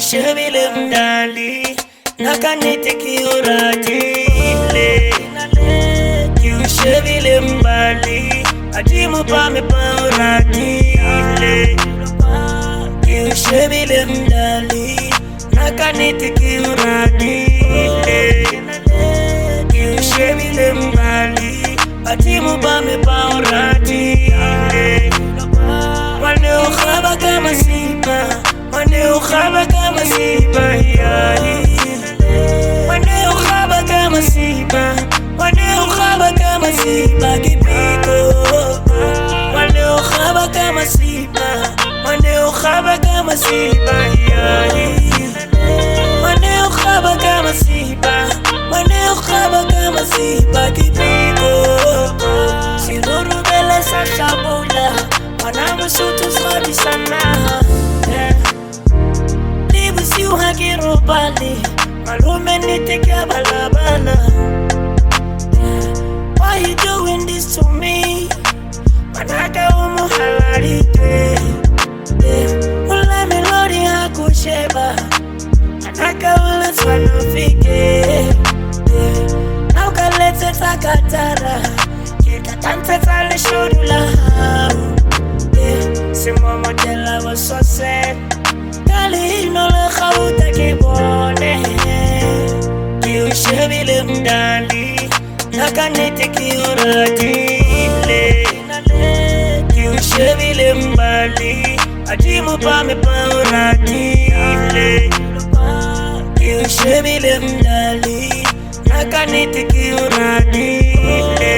Kiushebilem dali nakanete kiuratile Kiushebilem bali adimu pame pauratile Kiushebilem dali nakanete kiuratile Kiushebilem bali adimu pame pauratile Wane ukhaba kama sipa Wane ukhaba kama sipa Wane ukhaba kama sipa Wane ukhaba kama sipa kipiko Wane ukhaba kama sipa Wane ukhaba kama sipa Wane ukhaba kama sipa Wane ukhaba kama sipa kipiko Siruru bele sa shabula Manamu sutu swadi sana Si uhagiru bali malume niteke balabala Why you doing this to me? Manaka umuhalalite Ula melodi hakusheba Manaka ula swanufike Naukalete takatara Kikatante tale shudula Simo modela wasose Kali no le khauta kibone Kiushebilem dali nakanete kiuratile Kiushebilem bali adimu pame pauratile Kiushebilem dali nakanete kiuratile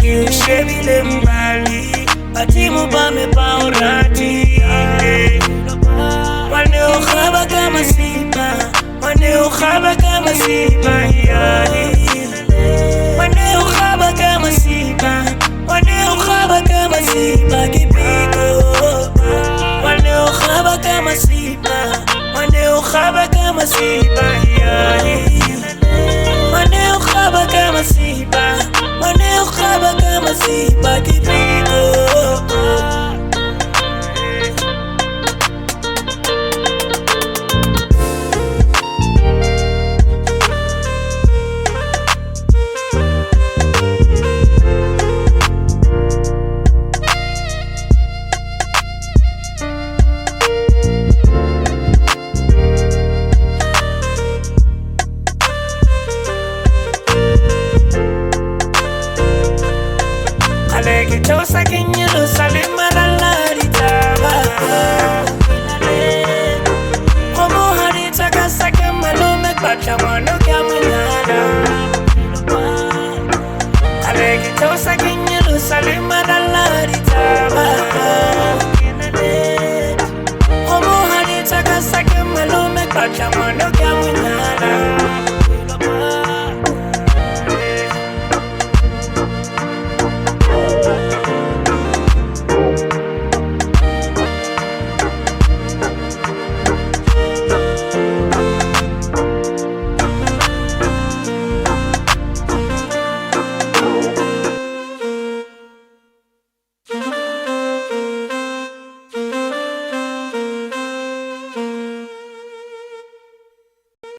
Kiushebilem bali adimu pame pauratile Wane ukhaba kama sipa Wane ukhaba kama sipa Wane ukhaba kama sipa Wane ukhaba kama sipa kipiko Wane ukhaba kama sipa Wane ukhaba kama sipa Wane ukhaba kama sipa Wane ukhaba kama sipa kipiko Tosa kenyelo salima ralaritaba Como harita kasake malume Bacha mano kya manyana Aleki tosa kenyelo salima ralaritaba Como harita kasake malume Bacha mano kya manyana